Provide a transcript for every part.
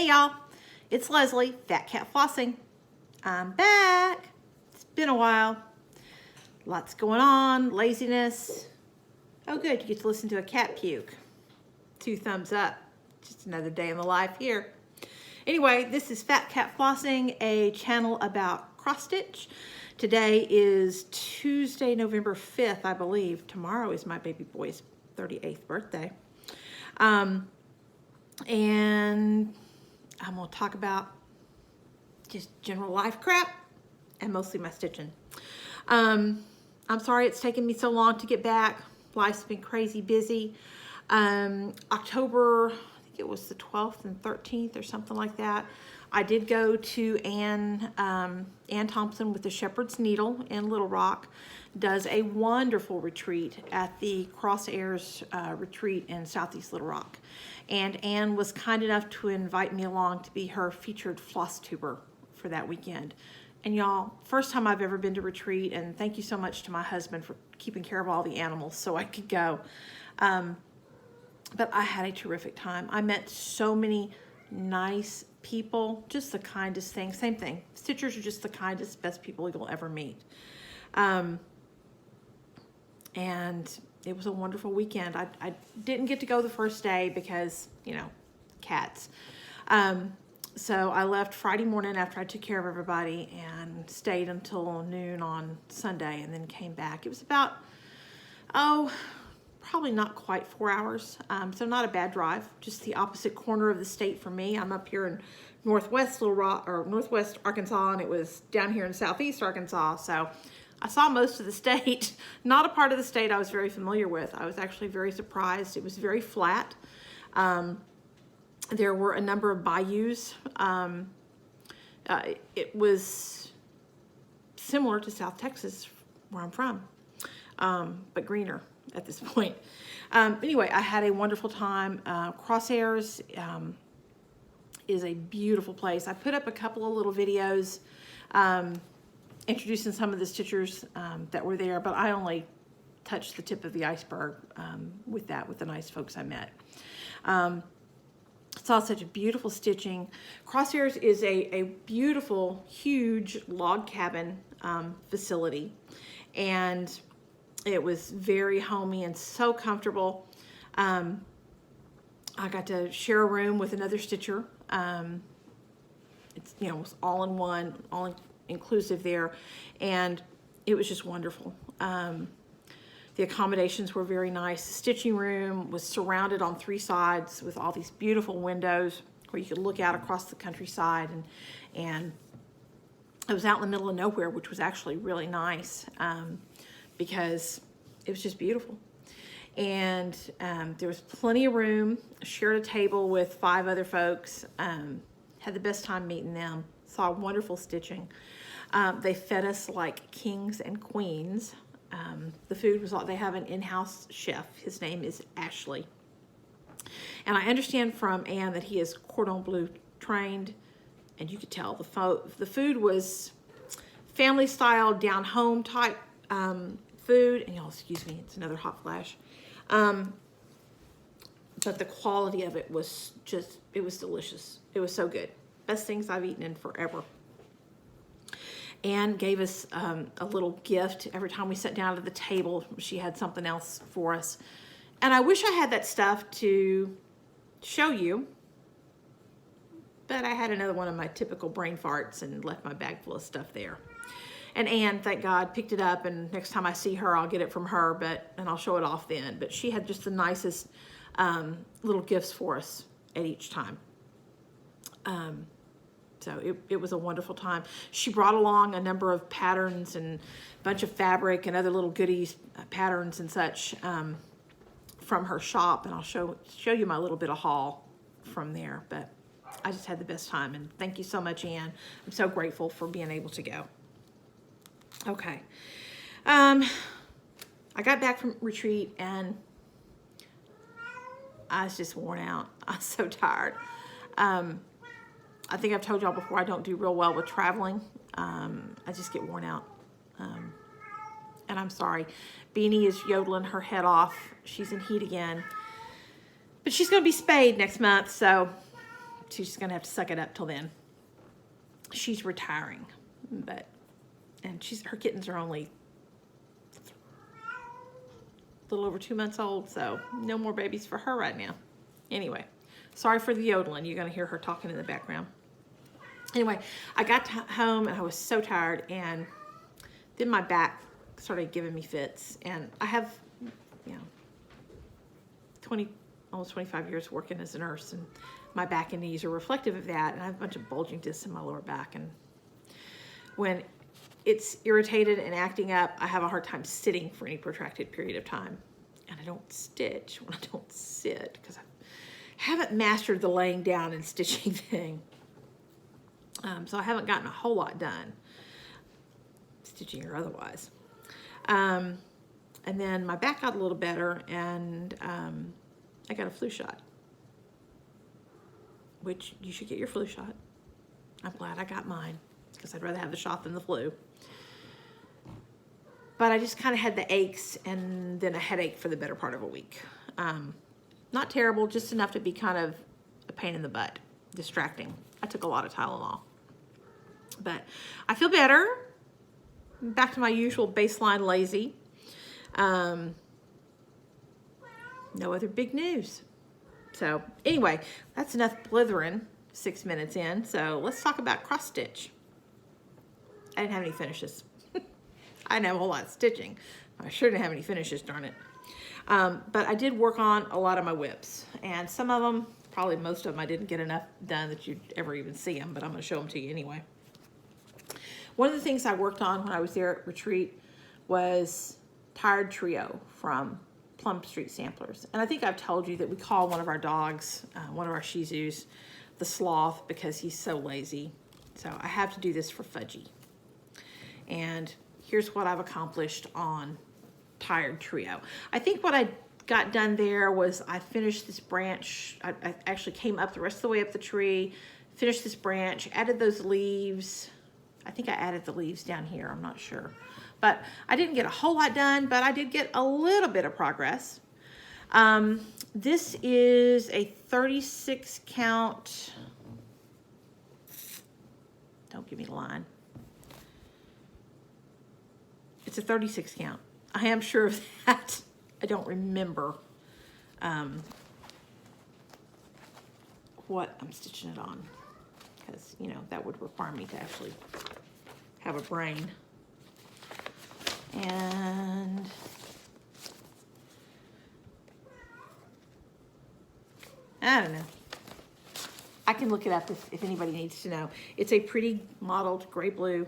Hey y'all, it's Leslie, Phat Cat Flossing. I'm back. It's been a while. Lots going on, laziness. Oh good, you get to listen to a cat puke. 2 thumbs up. Just another day in the life here. Anyway, this is Phat Cat Flossing, a channel about cross stitch. Today is Tuesday, November 5th, I believe. Tomorrow is my baby boy's 38th birthday. And I'm gonna talk about just general life crap and mostly my stitching. I'm sorry it's taken me so long to get back. Life's been crazy busy. October, I think it was the 12th and 13th or something like that. I did go to Ann Thompson with the Shepherd's Needle in Little Rock. Does a wonderful retreat at the Crosshairs retreat in Southeast Little Rock. And Ann was kind enough to invite me along to be her featured FlossTuber for that weekend. And y'all, first time I've ever been to retreat, and thank you so much to my husband for keeping care of all the animals so I could go. But I had a terrific time. I met so many nice people, just the kindest thing. Same thing. Stitchers are just the kindest, best people you'll ever meet. And it was a wonderful weekend. I didn't get to go the first day because, you know, cats. So I left Friday morning after I took care of everybody and stayed until noon on Sunday and then came back. It was about, probably not quite 4 hours. So not a bad drive, just the opposite corner of the state for me. I'm up here in northwest Little Rock, or northwest Arkansas, and it was down here in southeast Arkansas. So I saw most of the state, not a part of the state I was very familiar with. I was actually very surprised. It was very flat. There were a number of bayous. It was similar to South Texas, where I'm from, but greener at this point. Anyway, I had a wonderful time. Crosshairs is a beautiful place. I put up a couple of little videos introducing some of the stitchers that were there, but I only touched the tip of the iceberg with the nice folks I met. Saw such a beautiful stitching. Crosshairs is a beautiful, huge log cabin facility, and it was very homey and so comfortable. I got to share a room with another stitcher. It's, you know, it was all in one, all inclusive there, and it was just wonderful. The accommodations were very nice. The stitching room was surrounded on 3 sides with all these beautiful windows where you could look out across the countryside, and it was out in the middle of nowhere, which was actually really nice because it was just beautiful. And there was plenty of room. Shared a table with 5 other folks. Had the best time meeting them. Saw wonderful stitching. They fed us like kings and queens. The food was all, they have an in-house chef. His name is Ashley. And I understand from Ann that he is cordon bleu trained, and you could tell the food was family style, down home type food. And y'all, excuse me, it's another hot flash. But the quality of it was just, it was delicious. It was so good. Best things I've eaten in forever. Anne gave us a little gift every time we sat down at the table. She had something else for us. And I wish I had that stuff to show you, but I had another one of my typical brain farts and left my bag full of stuff there. And Anne, thank God, picked it up, and next time I see her, I'll get it from her, and I'll show it off then. But she had just the nicest little gifts for us at each time. So it was a wonderful time. She brought along a number of patterns and a bunch of fabric and other little goodies, patterns and such from her shop, and I'll show you my little bit of haul from there. But I just had the best time, and thank you so much, Anne. I'm so grateful for being able to go. Okay. I got back from retreat, and I was just worn out. I was so tired. I think I've told y'all before, I don't do real well with traveling. I just get worn out. And I'm sorry. Beanie is yodeling her head off. She's in heat again. But she's going to be spayed next month, so she's gonna have to suck it up till then. She's retiring, and her kittens are only a little over 2 months old, so no more babies for her right now. Anyway, sorry for the yodeling. You're gonna hear her talking in the background. Anyway, I got home and I was so tired, and then my back started giving me fits, and I have, you know, almost 25 years working as a nurse, and my back and knees are reflective of that, and I have a bunch of bulging discs in my lower back, and when it's irritated and acting up, I have a hard time sitting for any protracted period of time, and I don't stitch when I don't sit because I haven't mastered the laying down and stitching thing. So I haven't gotten a whole lot done, stitching or otherwise. And then my back got a little better, and I got a flu shot, which you should get your flu shot. I'm glad I got mine because I'd rather have the shot than the flu. But I just kind of had the aches and then a headache for the better part of a week. Not terrible, just enough to be kind of a pain in the butt, distracting. I took a lot of Tylenol. But I feel better. Back to my usual baseline lazy. No other big news. So anyway, that's enough blithering 6 minutes in. So let's talk about cross stitch. I didn't have any finishes. I didn't have a whole lot of stitching. I sure didn't have any finishes, darn it. But I did work on a lot of my whips, and some of them, probably most of them, I didn't get enough done that you'd ever even see them, but I'm going to show them to you anyway. One of the things I worked on when I was there at retreat was Tired Trio from Plum Street Samplers. And I think I've told you that we call one of our dogs, one of our Shih Tzus, the Sloth, because he's so lazy. So I have to do this for Fudgy. And here's what I've accomplished on Tired Trio. I think what I got done there was I finished this branch. I actually came up the rest of the way up the tree, finished this branch, added those leaves. I think I added the leaves down here, I'm not sure. But I didn't get a whole lot done, but I did get a little bit of progress. This is a 36 count. Don't give me the line. It's a 36 count. I am sure of that. I don't remember what I'm stitching it on, because, you know, that would require me to actually have a brain. And I don't know. I can look it up if anybody needs to know. It's a pretty mottled gray blue,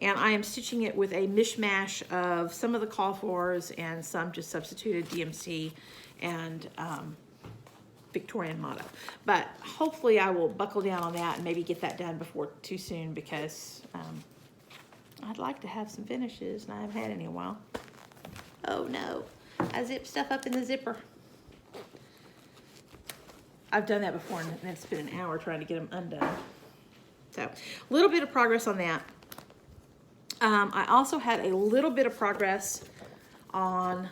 and I am stitching it with a mishmash of some of the call fours and some just substituted DMC and Victorian motto. But hopefully I will buckle down on that and maybe get that done before too soon, because I'd like to have some finishes, and I haven't had any in a while. Oh no, I zipped stuff up in the zipper. I've done that before, and it's been an hour trying to get them undone. So, a little bit of progress on that. I also had a little bit of progress on,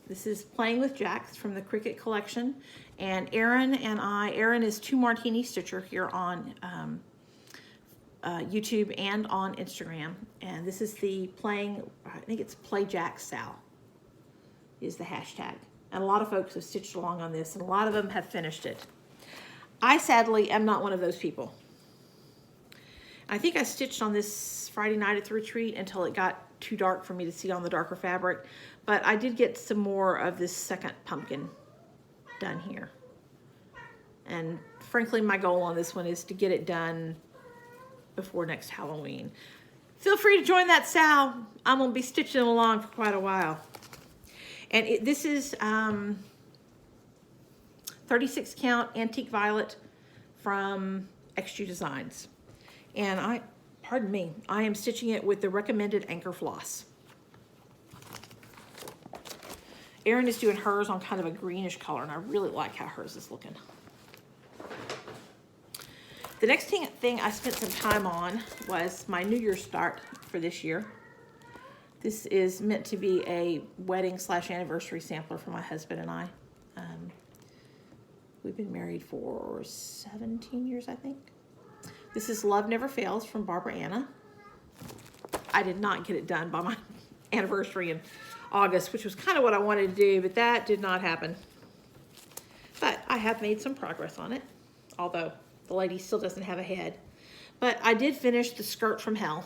this is Playing with Jacks from the Cricut collection. And Erin is 2 Martini Stitcher here on YouTube and on Instagram. And this is the I think it's Play Jack Sal is the hashtag. And a lot of folks have stitched along on this, and a lot of them have finished it. I sadly am not one of those people. I think I stitched on this Friday night at the retreat until it got too dark for me to see on the darker fabric, but I did get some more of this second pumpkin done here. And frankly, my goal on this one is to get it done before next Halloween. Feel free to join that Sal. I'm gonna be stitching along for quite a while. And this is 36 count Antique Violet from XG Designs. And pardon me, I am stitching it with the recommended anchor floss. Erin is doing hers on kind of a greenish color, and I really like how hers is looking. The next thing I spent some time on was my New Year's start for this year. This is meant to be a wedding / anniversary sampler for my husband and I. We've been married for 17 years, I think. This is Love Never Fails from Barbara Anna. I did not get it done by my anniversary in August, which was kind of what I wanted to do, but that did not happen. But I have made some progress on it, although the lady still doesn't have a head. But I did finish the skirt from hell.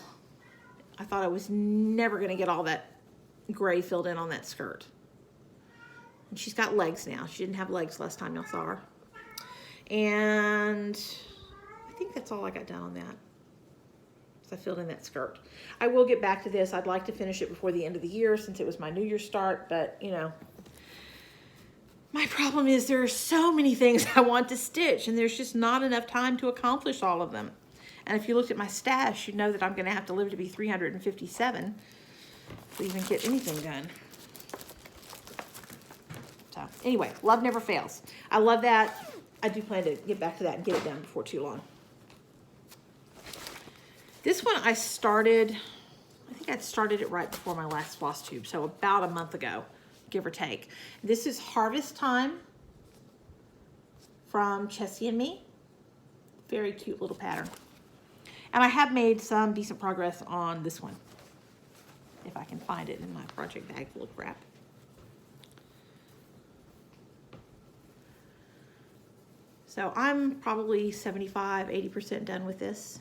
I thought I was never going to get all that gray filled in on that skirt. And she's got legs now. She didn't have legs last time y'all saw her. And I think that's all I got done on that. So I filled in that skirt. I will get back to this. I'd like to finish it before the end of the year since it was my New Year's start, but you know, my problem is there are so many things I want to stitch and there's just not enough time to accomplish all of them. And if you looked at my stash, you'd know that I'm gonna have to live to be 357 to even get anything done. So anyway, Love Never Fails. I love that. I do plan to get back to that and get it done before too long. This one I started, I think I started it right before my last FlossTube, so about a month ago, give or take. This is Harvest Time from Chessie Me. Very cute little pattern. And I have made some decent progress on this one, if I can find it in my project bag full of crap. So I'm probably 75, 80% done with this.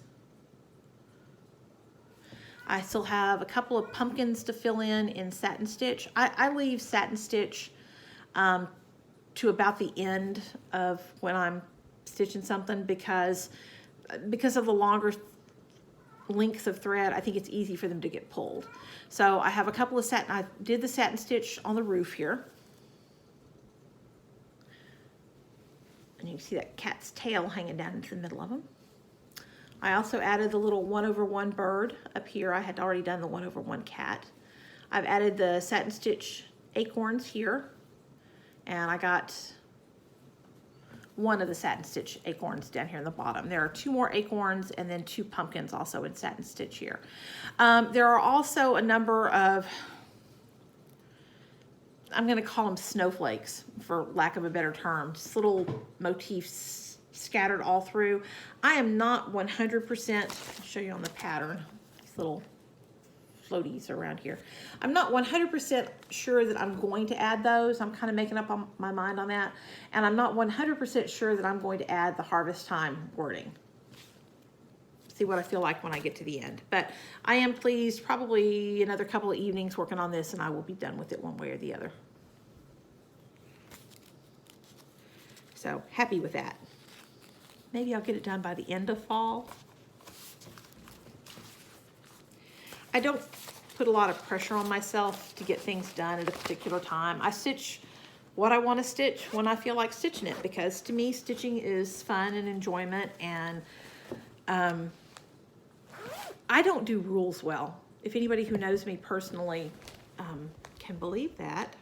I still have a couple of pumpkins to fill in satin stitch. I leave satin stitch to about the end of when I'm stitching something because of the longer lengths of thread. I think it's easy for them to get pulled. So I have a couple of satin. I did the satin stitch on the roof here. And you can see that cat's tail hanging down into the middle of them. I also added the little 1/1 bird up here. I had already done the 1/1 cat. I've added the satin stitch acorns here. And I got one of the satin stitch acorns down here in the bottom. There are 2 more acorns and then 2 pumpkins also in satin stitch here. There are also a number of, I'm gonna call them snowflakes for lack of a better term, just little motifs scattered all through. I am not 100%, I'll show you on the pattern, these little floaties around here. I'm not 100% sure that I'm going to add those. I'm kind of making up my mind on that. And I'm not 100% sure that I'm going to add the Harvest Time wording. See what I feel like when I get to the end. But I am pleased, probably another couple of evenings working on this and I will be done with it one way or the other. So happy with that. Maybe I'll get it done by the end of fall. I don't put a lot of pressure on myself to get things done at a particular time. I stitch what I want to stitch when I feel like stitching it, because to me stitching is fun and enjoyment, and I don't do rules well. If anybody who knows me personally can believe that.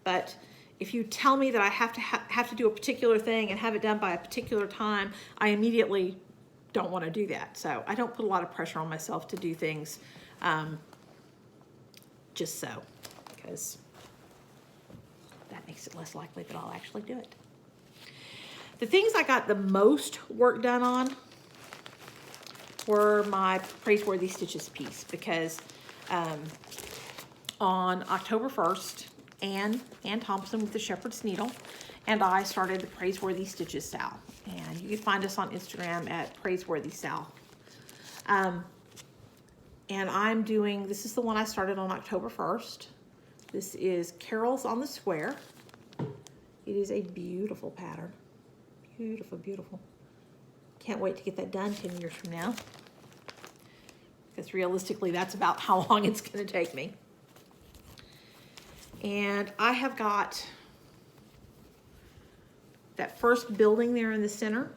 But if you tell me that I have to do a particular thing and have it done by a particular time, I immediately don't want to do that. So I don't put a lot of pressure on myself to do things just so, because that makes it less likely that I'll actually do it. The things I got the most work done on were my Praiseworthy Stitches piece, because on October 1st, Ann Thompson with the Shepherd's Needle and I started the Praiseworthy Stitches Sal. And you can find us on Instagram at Praiseworthy Sal. And I'm doing, this is the one I started on October 1st. This is Carols on the Square. It is a beautiful pattern. Beautiful, beautiful. Can't wait to get that done 10 years from now, because realistically that's about how long it's going to take me. And I have got that first building there in the center.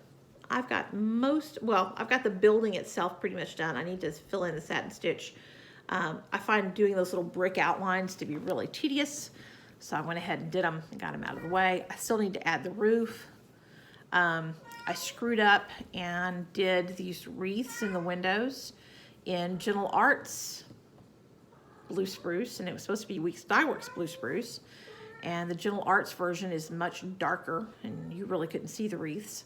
I've got I've got the building itself pretty much done. I need to fill in the satin stitch. I find doing those little brick outlines to be really tedious, so I went ahead and did them and got them out of the way. I still need to add the roof. I screwed up and did these wreaths in the windows in Gentle Arts Blue Spruce, and it was supposed to be Weeks Dye Works Blue Spruce, and the Gentle Arts version is much darker, and you really couldn't see the wreaths.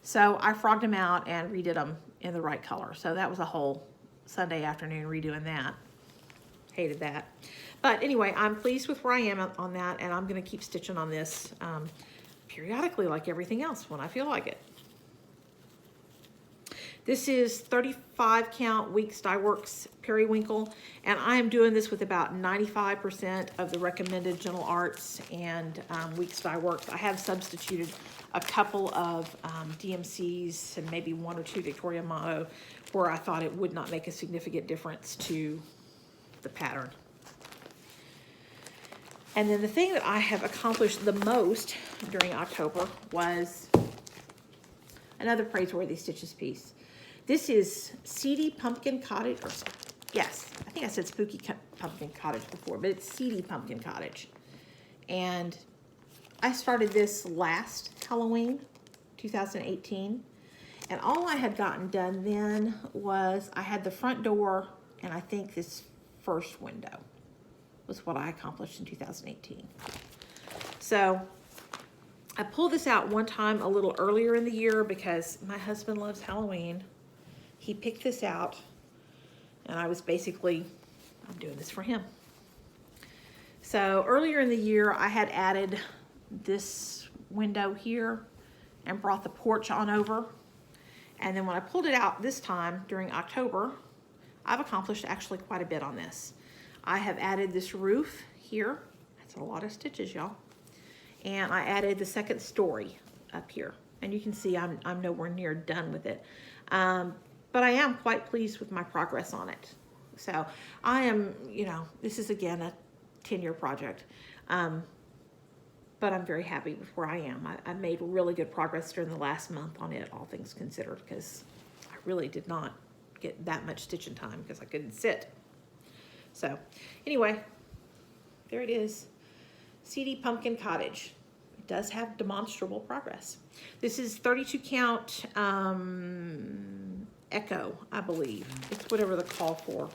So I frogged them out and redid them in the right color. So that was a whole Sunday afternoon redoing that. Hated that. But anyway, I'm pleased with where I am on that, and I'm going to keep stitching on this periodically like everything else when I feel like it. This is 35 count Weeks Dye Works Periwinkle, and I am doing this with about 95% of the recommended Gentle Arts and Weeks Dye Works. I have substituted a couple of DMCs and maybe 1 or 2 Victoria Motto where I thought it would not make a significant difference to the pattern. And then the thing that I have accomplished the most during October was another Praiseworthy Stitches piece. This is Seedy Pumpkin Cottage, or yes, I think I said Spooky Pumpkin Cottage before, but it's Seedy Pumpkin Cottage. And I started this last Halloween, 2018. And all I had gotten done then was I had the front door and I think this first window was what I accomplished in 2018. So I pulled this out one time a little earlier in the year because my husband loves Halloween. He picked this out and I was basically, I'm doing this for him. So earlier in the year, I had added this window here and brought the porch on over. And then when I pulled it out this time during October, I've accomplished actually quite a bit on this. I have added this roof here. That's a lot of stitches, y'all. And I added the second story up here. And you can see I'm nowhere near done with it. But I am quite pleased with my progress on it. So I am, you know, this is again a 10-year project. But I'm very happy with where I am. I made really good progress during the last month on it, all things considered, because I really did not get that much stitching time because I couldn't sit. So anyway, there it is. Seedy Pumpkin Cottage. It does have demonstrable progress. This is 32 count Echo, I believe. It's whatever the call for.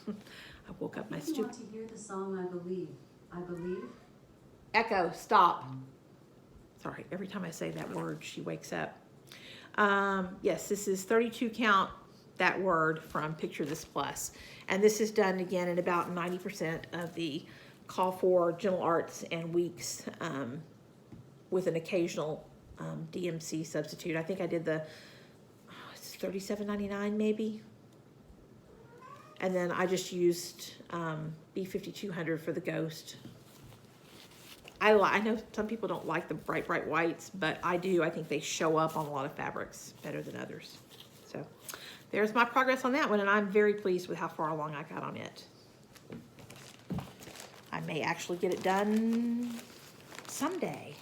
I woke up my stupid. You want to hear the song I Believe? I Believe? Echo, stop. Sorry, every time I say that word, she wakes up. Yes, this is 32 count that word from Picture This Plus. And this is done again in about 90% of the call for Gentle Arts and Weeks with an occasional DMC substitute. I think I did the it's $37.99 maybe. And then I just used B5200 for the ghost. I know some people don't like the bright whites, but I do. I think they show up on a lot of fabrics better than others. So there's my progress on that one, and I'm very pleased with how far along I got on it. I may actually get it done someday.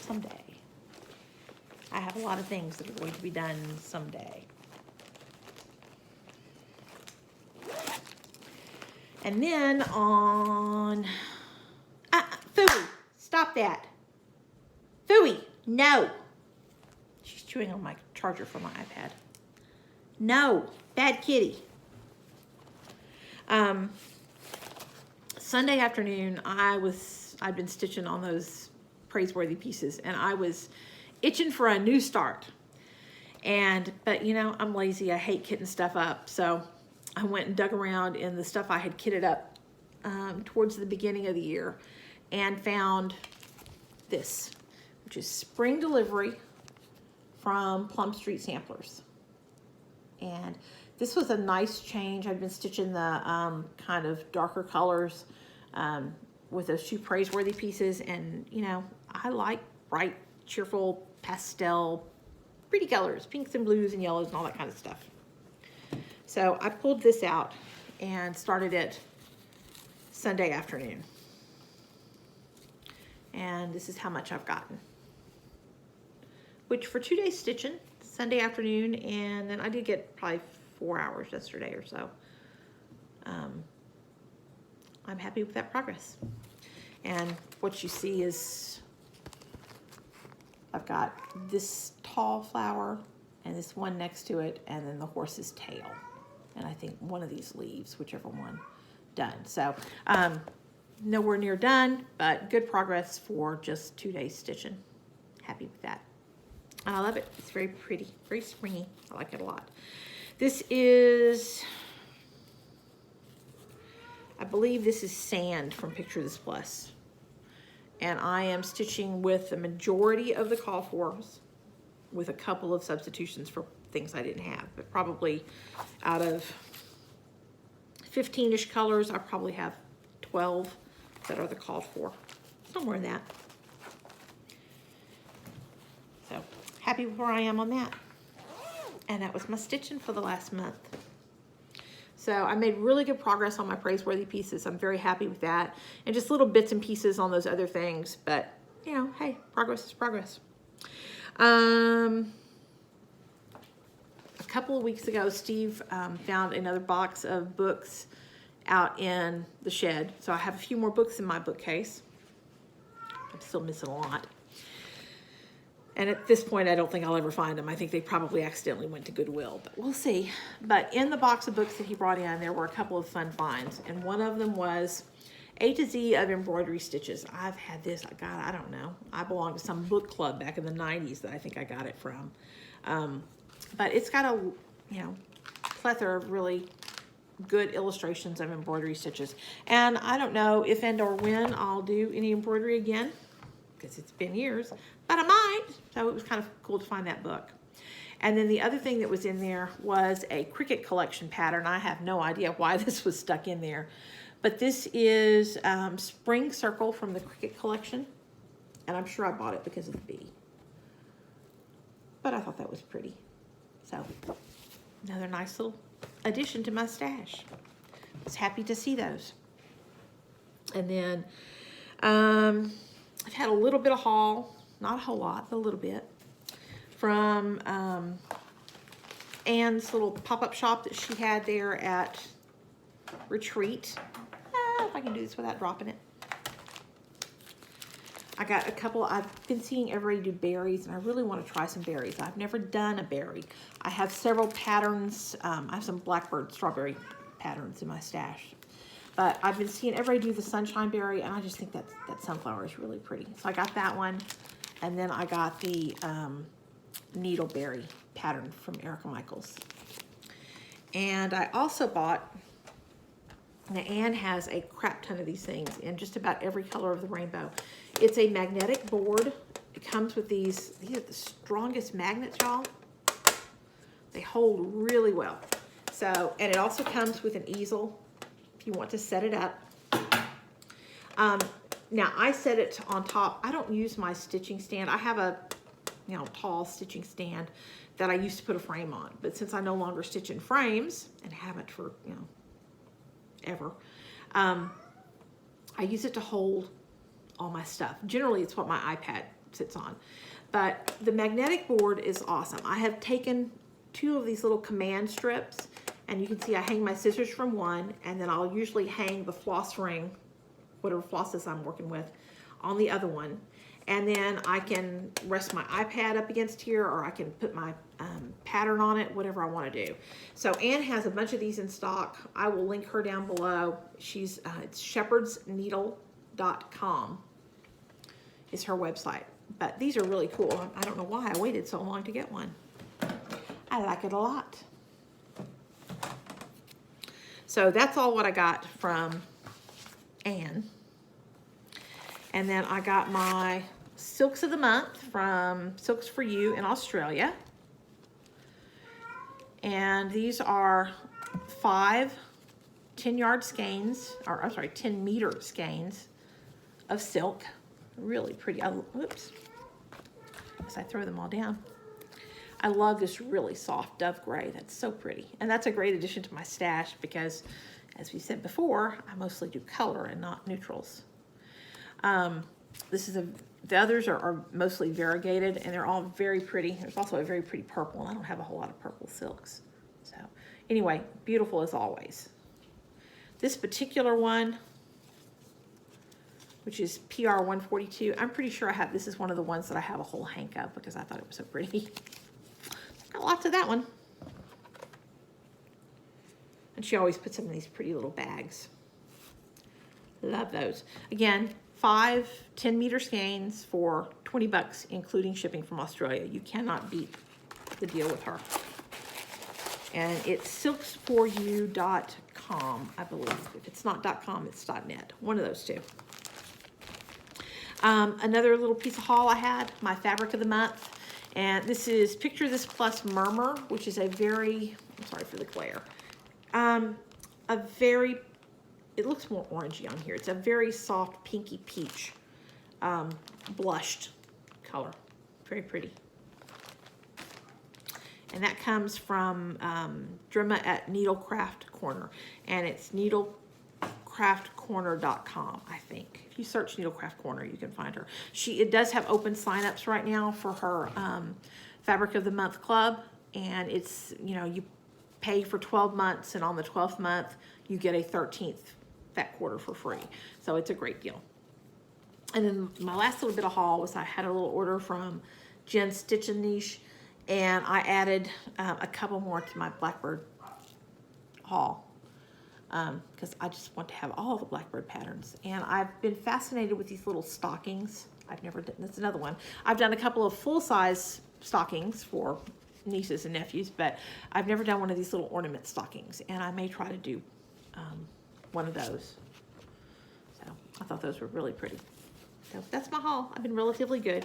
Someday. I have a lot of things that are going to be done someday. And then on... Phooey, stop that. Phooey, no. She's chewing on my charger for my iPad. No, bad kitty. Sunday afternoon, I'd been stitching on those Praiseworthy pieces, and I was itching for a new start. But you know, I'm lazy. I hate kitting stuff up, so I went and dug around in the stuff I had kitted up towards the beginning of the year, and found this, which is spring delivery from Plum Street Samplers. And this was a nice change. I've been stitching the kind of darker colors with those 2 Praiseworthy pieces, and you know, I like bright, cheerful, pastel, pretty colors, pinks and blues and yellows and all that kind of stuff. So I pulled this out and started it Sunday afternoon. And this is how much I've gotten. Which for 2 days stitching, Sunday afternoon, and then I did get probably 4 hours yesterday or so. I'm happy with that progress. And what you see is I've got this tall flower and this one next to it, and then the horse's tail. And I think one of these leaves, whichever one, done. So nowhere near done, but good progress for just 2 days stitching. Happy with that. And I love it. It's very pretty, very springy. I like it a lot. This is, I believe this is Sand from Picture This Plus. And I am stitching with the majority of the call forms with a couple of substitutions for things I didn't have. But probably out of 15-ish colors, I probably have 12 that are the called for. Somewhere in that. So, happy with where I am on that. And that was my stitching for the last month. So I made really good progress on my Praiseworthy pieces. I'm very happy with that. And just little bits and pieces on those other things. But, you know, hey, progress is progress. A couple of weeks ago, Steve found another box of books out in the shed. So I have a few more books in my bookcase. I'm still missing a lot. And at this point, I don't think I'll ever find them. I think they probably accidentally went to Goodwill, but we'll see. But in the box of books that he brought in, there were a couple of fun finds. And one of them was A to Z of embroidery stitches. I've had this, God, I don't know. I belonged to some book club back in the 90s that I think I got it from. But it's got a, you know, plethora of really good illustrations of embroidery stitches. And I don't know if and or when I'll do any embroidery again, because it's been years, but I might. So it was kind of cool to find that book. And then the other thing that was in there was a Cricut collection pattern. I have no idea why this was stuck in there, but this is Spring Circle from the Cricut collection. And I'm sure I bought it because of the bee. But I thought that was pretty. So another nice little addition to my stash. I was happy to see those. And then I've had a little bit of haul, not a whole lot, but a little bit, from Anne's little pop-up shop that she had there at Retreat. If I can do this without dropping it. I got a couple, I've been seeing everybody do berries, and I really want to try some berries. I've never done a berry. I have several patterns. I have some Blackbird strawberry patterns in my stash. But I've been seeing everybody do the sunshine berry, and I just think that sunflower is really pretty. So I got that one, and then I got the needleberry pattern from Erica Michaels. And I also bought, now Anne has a crap ton of these things in just about every color of the rainbow. It's a magnetic board. It comes with these are the strongest magnets, y'all. They hold really well. So, and it also comes with an easel if you want to set it up. Now I set it on top. I don't use my stitching stand. I have a, you know, tall stitching stand that I used to put a frame on. But since I no longer stitch in frames, and haven't for, you know, ever, I use it to hold all my stuff. Generally, it's what my iPad sits on. But the magnetic board is awesome. I have taken 2 of these little command strips, and you can see I hang my scissors from one, and then I'll usually hang the floss ring, whatever flosses I'm working with, on the other one. And then I can rest my iPad up against here, or I can put my pattern on it, whatever I want to do. So Anne has a bunch of these in stock. I will link her down below. She's it's shepherdsneedle.com is her website. But these are really cool. I don't know why I waited so long to get one. I like it a lot. So that's all what I got from Anne. And then I got my Silks of the Month from Silks for You in Australia. And these are 5 10-yard skeins, or I'm sorry, 10-meter skeins of silk. Really pretty. Whoops. As I throw them all down. I love this really soft dove gray. That's so pretty. And that's a great addition to my stash because, as we said before, I mostly do color and not neutrals. The others are mostly variegated, and they're all very pretty. There's also a very pretty purple, and I don't have a whole lot of purple silks. So anyway, beautiful as always. This particular one, which is PR 142, I'm pretty sure this is one of the ones that I have a whole hank of because I thought it was so pretty. Got lots of that one. And she always puts them in these pretty little bags. Love those. Again, 5 10-meter skeins for $20, including shipping from Australia. You cannot beat the deal with her. And it's silksforyou.com, I believe. If it's not .com, it's .net. One of those two. Another little piece of haul I had, my fabric of the month. And this is Picture This Plus Murmur, which is a very, I'm sorry for the glare. It looks more orangey on here. It's a very soft pinky peach blushed color. Very pretty. And that comes from Drima at Needlecraft Corner. And it's needlecraftcorner.com, I think. If you search Needlecraft Corner, you can find her. It does have open signups right now for her Fabric of the Month Club. And it's, you know, you pay for 12 months, and on the 12th month, you get a 13th fat quarter for free. So it's a great deal. And then my last little bit of haul was I had a little order from Jen's Stitch and Niche, and I added a couple more to my Blackbird haul because I just want to have all the Blackbird patterns. And I've been fascinated with these little stockings. I've never done, that's another one. I've done a couple of full-size stockings for nieces and nephews, but I've never done one of these little ornament stockings, and I may try to do one of those. So I thought those were really pretty. So that's my haul. I've been relatively good.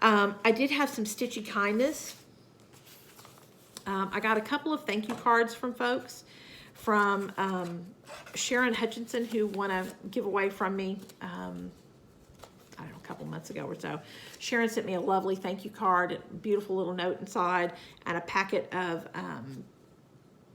I did have some Stitchy kindness. I got a couple of thank you cards from folks, from Sharon Hutchinson, who won a giveaway from me, I don't know, a couple months ago or so. Sharon sent me a lovely thank you card, a beautiful little note inside, and a packet of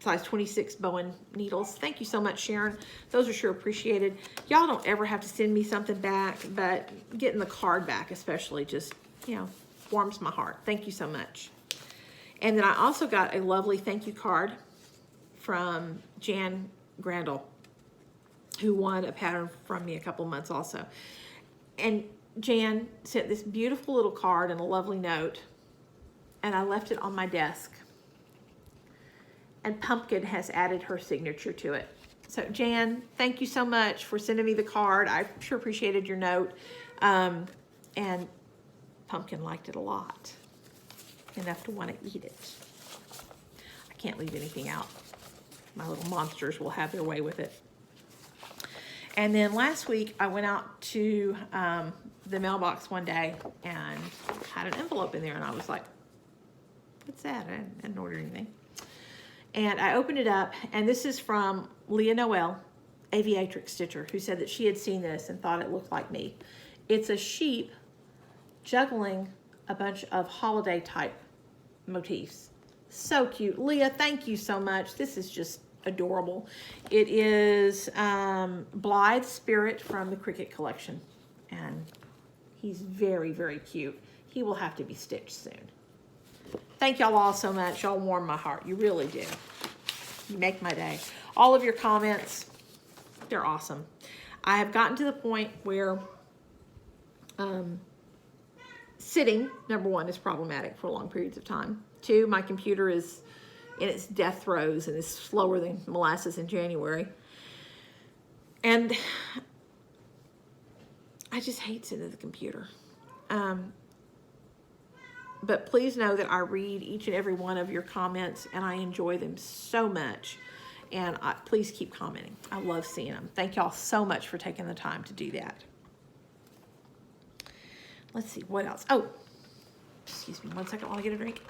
size 26 Bowen needles. Thank you so much, Sharon. Those are sure appreciated. Y'all don't ever have to send me something back, but getting the card back especially just, you know, warms my heart. Thank you so much. And then I also got a lovely thank you card from Jan Grandle, who won a pattern from me a couple months also. And Jan sent this beautiful little card and a lovely note, and I left it on my desk. And Pumpkin has added her signature to it. So Jan, thank you so much for sending me the card. I sure appreciated your note. And Pumpkin liked it a lot, enough to want to eat it. I can't leave anything out. My little monsters will have their way with it. And then last week I went out to the mailbox one day and had an envelope in there, and I was like, what's that? I didn't order anything. And I opened it up, and this is from LeahNoel, Aviatrix Stitcher, who said that she had seen this and thought it looked like me. It's a sheep juggling a bunch of holiday type motifs. So cute. Leah, thank you so much. This is just adorable. It is Blythe Spirit from the Cricket Collection, and he's very, very cute. He will have to be stitched soon. Thank y'all all so much. Y'all warm my heart. You really do. You make my day. All of your comments, they're awesome. I have gotten to the point where sitting, number one, is problematic for long periods of time. 2, my computer is in its death throes and is slower than molasses in January. And I just hate sitting at the computer. But please know that I read each and every one of your comments, and I enjoy them so much. And please keep commenting. I love seeing them. Thank y'all so much for taking the time to do that. Let's see, what else? Oh, excuse me 1 second while I get a drink.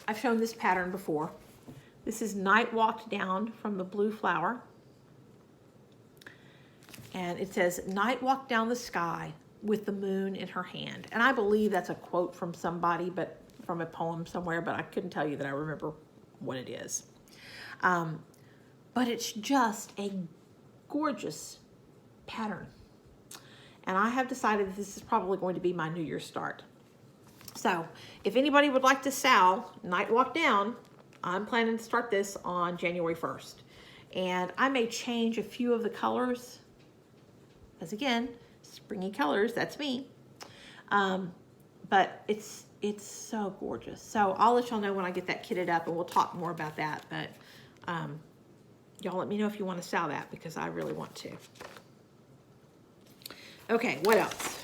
I've shown this pattern before. This is Night Walked Down from the Blue Flower. And it says, Night walked down the sky with the moon in her hand. And I believe that's a quote from somebody, but from a poem somewhere, but I couldn't tell you that I remember what it is. But it's just a gorgeous pattern. And I have decided that this is probably going to be my New Year's start. So if anybody would like to sew Night Walk Down, I'm planning to start this on January 1st. And I may change a few of the colors, because again, springy colors, that's me. But it's so gorgeous. So I'll let y'all know when I get that kitted up, and we'll talk more about that. But Y'all let me know if you want to sell that, because I really want to. Okay, what else?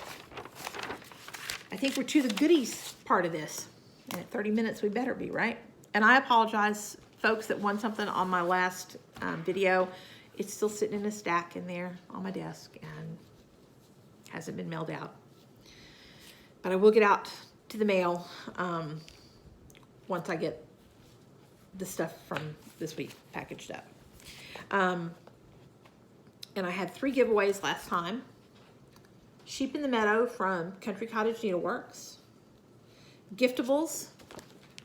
I think we're to the goodies part of this. And at 30 minutes, we better be, right? And I apologize, folks, that won something on my last video. It's still sitting in a stack in there on my desk and hasn't been mailed out. But I will get out to the mail once I get the stuff from this week packaged up. And I had 3 giveaways last time. Sheep in the Meadow from Country Cottage Needleworks. Giftables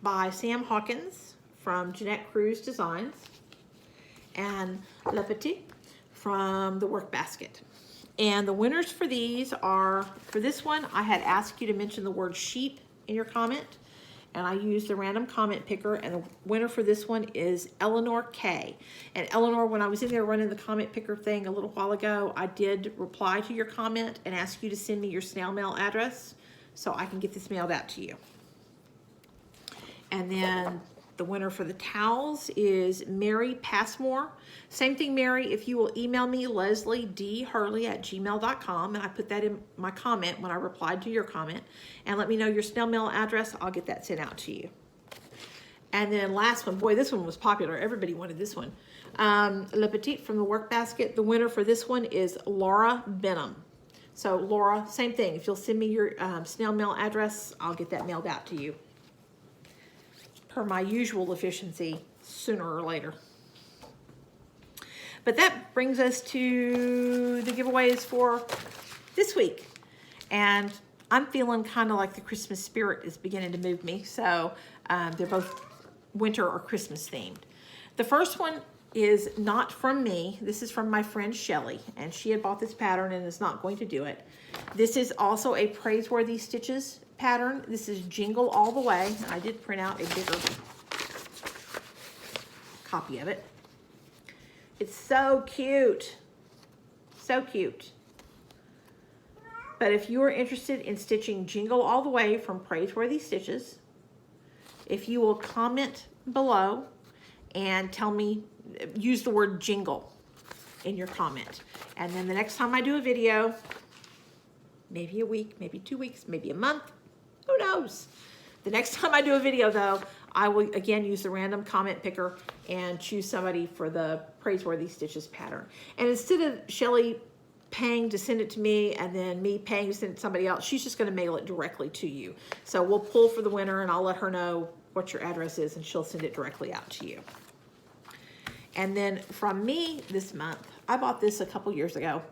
by Sam Hawkins from Jeanette Cruz Designs. And Le Petit from the Work Basket. And the winners for these are, for this one, I had asked you to mention the word sheep in your comment. And I used the random comment picker, and the winner for this one is Eleanor K. And Eleanor, when I was in there running the comment picker thing a little while ago, I did reply to your comment and ask you to send me your snail mail address so I can get this mailed out to you. And then the winner for the towels is Mary Passmore. Same thing, Mary, if you will email me, LeslieDHurley@gmail.com, and I put that in my comment when I replied to your comment, and let me know your snail mail address. I'll get that sent out to you. And then last one, boy, this one was popular. Everybody wanted this one. Le Petit from the Work Basket. The winner for this one is Laura Benham. So Laura, same thing. If you'll send me your snail mail address, I'll get that mailed out to you. Per my usual efficiency, sooner or later. But that brings us to the giveaways for this week. And I'm feeling kind of like the Christmas spirit is beginning to move me. So they're both winter or Christmas themed. The first one is not from me. This is from my friend Shelly. And she had bought this pattern and is not going to do it. This is also a Praiseworthy Stitches pattern. This is Jingle All the Way. I did print out a bigger copy of it. It's so cute. So cute. But if you are interested in stitching Jingle All the Way from Praiseworthy Stitches, if you will comment below and tell me, use the word jingle in your comment. And then the next time I do a video, maybe a week, maybe 2 weeks, maybe a month, who knows? The next time I do a video though, I will again use the random comment picker and choose somebody for the Praiseworthy Stitches pattern. And instead of Shelly paying to send it to me and then me paying to send it to somebody else, she's just gonna mail it directly to you. So we'll pull for the winner and I'll let her know what your address is and she'll send it directly out to you. And then from me this month, I bought this a couple years ago.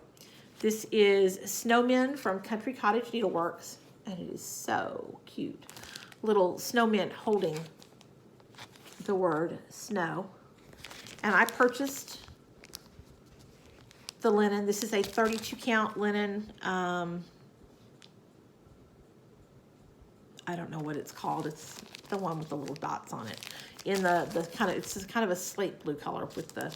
This is Snowmen from Country Cottage Needleworks, and it is so cute. Little snowmen holding the word snow. And I purchased the linen. This is a 32 count linen. I don't know what it's called. It's the one with the little dots on it. In the kind of, it's kind of a slate blue color with the,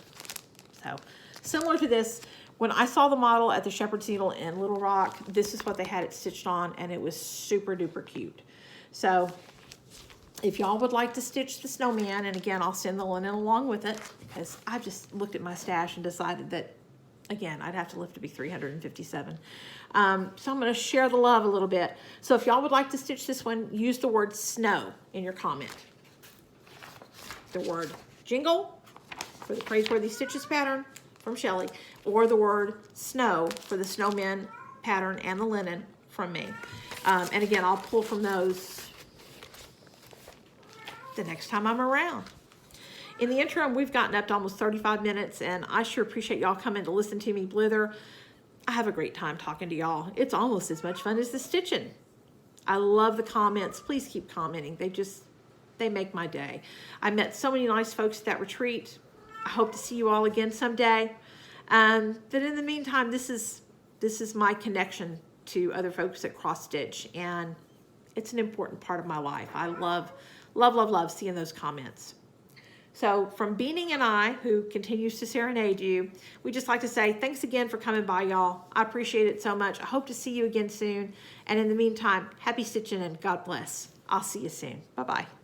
so similar to this. When I saw the model at the Shepherd's Needle in Little Rock, this is what they had it stitched on, and it was super duper cute. So if y'all would like to stitch the snowman, and again, I'll send the linen along with it, because I just looked at my stash and decided that, again, I'd have to live to be 357. So I'm going to share the love a little bit. So if y'all would like to stitch this one, use the word snow in your comment. The word jingle for the Praiseworthy Stitches pattern from Shelly, or the word snow for the snowman pattern and the linen from me. And again, I'll pull from those the next time I'm around. In the interim, we've gotten up to almost 35 minutes, and I sure appreciate y'all coming to listen to me blither. I have a great time talking to y'all. It's almost as much fun as the stitching. I love the comments. Please keep commenting. They make my day. I met so many nice folks at that retreat. I hope to see you all again someday. But in the meantime, this is my connection to other folks at Cross Stitch, and it's an important part of my life. I love, love, love, love seeing those comments. So from Beaning and I, who continues to serenade you, we just like to say thanks again for coming by, y'all. I appreciate it so much. I hope to see you again soon. And in the meantime, happy stitching and God bless. I'll see you soon. Bye-bye.